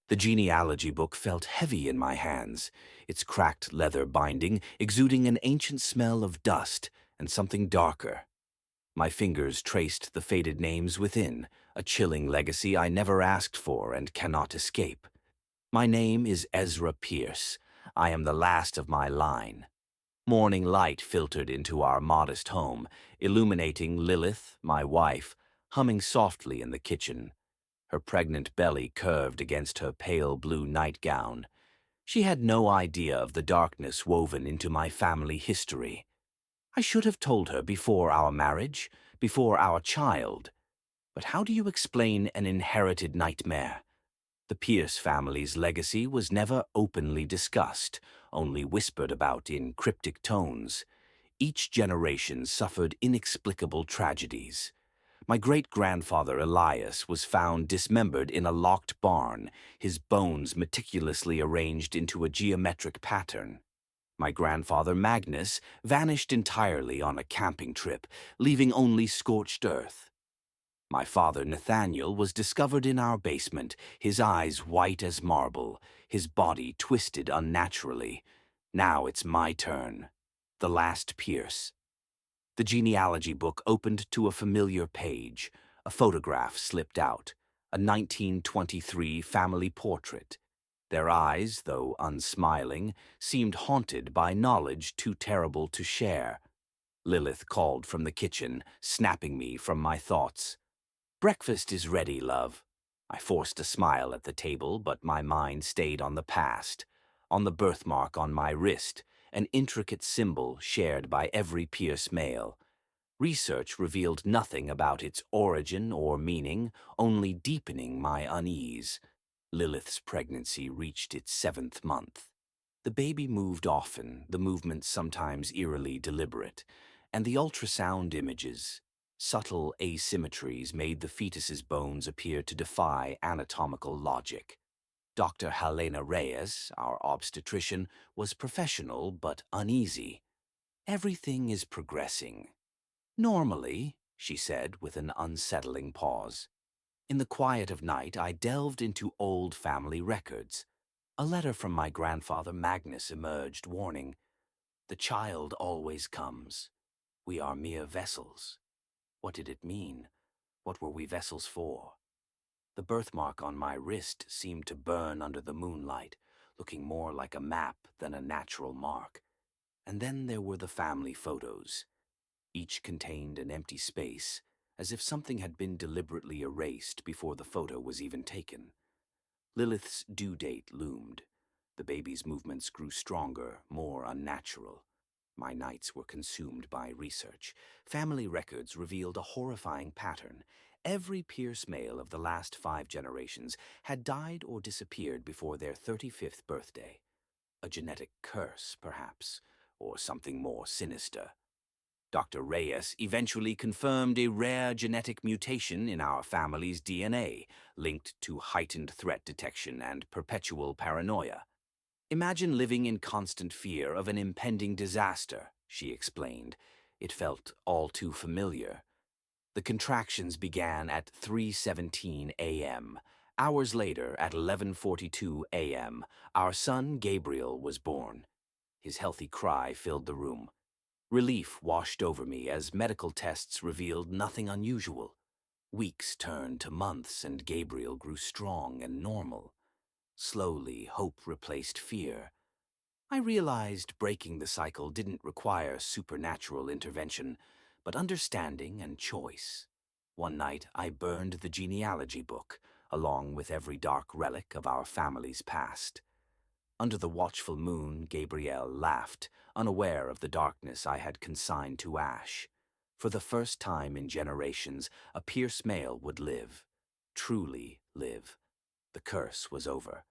The genealogy book felt heavy in my hands, its cracked leather binding exuding an ancient smell of dust and something darker. My fingers traced the faded names within, a chilling legacy I never asked for and cannot escape. My name is Ezra Pearce. I am the last of my line. Morning light filtered into our modest home, illuminating Lilith, my wife, humming softly in the kitchen. Her pregnant belly curved against her pale blue nightgown. She had no idea of the darkness woven into my family history. I should have told her before our marriage, before our child. But how do you explain an inherited nightmare? The Pearce family's legacy was never openly discussed, only whispered about in cryptic tones. Each generation suffered inexplicable tragedies. My great-grandfather Elias was found dismembered in a locked barn, his bones meticulously arranged into a geometric pattern. My grandfather Magnus vanished entirely on a camping trip, leaving only scorched earth. My father Nathaniel was discovered in our basement, his eyes white as marble, his body twisted unnaturally. Now it's my turn. The last Pearce. The genealogy book opened to a familiar page. A photograph slipped out, a 1923 family portrait. Their eyes, though unsmiling, seemed haunted by knowledge too terrible to share. Lilith called from the kitchen, snapping me from my thoughts. "Breakfast is ready, love." I forced a smile at the table, but my mind stayed on the past, on the birthmark on my wrist, an intricate symbol shared by every Pearce male. Research revealed nothing about its origin or meaning, only deepening my unease. Lilith's pregnancy reached its 7th month. The baby moved often, the movements sometimes eerily deliberate, and the ultrasound images, subtle asymmetries, made the fetus's bones appear to defy anatomical logic. Dr. Helena Reyes, our obstetrician, was professional but uneasy. "Everything is progressing." "Normally," she said with an unsettling pause. In the quiet of night, I delved into old family records. A letter from my grandfather Magnus emerged, warning, "The child always comes. We are mere vessels." What did it mean? What were we vessels for? The birthmark on my wrist seemed to burn under the moonlight, looking more like a map than a natural mark. And then there were the family photos. Each contained an empty space, as if something had been deliberately erased before the photo was even taken. Lilith's due date loomed. The baby's movements grew stronger, more unnatural. My nights were consumed by research. Family records revealed a horrifying pattern. Every Pearce male of the last 5 generations had died or disappeared before their 35th birthday. A genetic curse, perhaps, or something more sinister. Dr. Reyes eventually confirmed a rare genetic mutation in our family's DNA, linked to heightened threat detection and perpetual paranoia. "Imagine living in constant fear of an impending disaster," she explained. It felt all too familiar. The contractions began at 3:17 a.m. Hours later, at 11:42 a.m., our son Gabriel was born. His healthy cry filled the room. Relief washed over me as medical tests revealed nothing unusual. Weeks turned to months and Gabriel grew strong and normal. Slowly, hope replaced fear. I realized breaking the cycle didn't require supernatural intervention, but understanding and choice. One night, I burned the genealogy book, along with every dark relic of our family's past. Under the watchful moon, Gabrielle laughed, unaware of the darkness I had consigned to ash. For the first time in generations, a Pearce male would live. Truly live. The curse was over.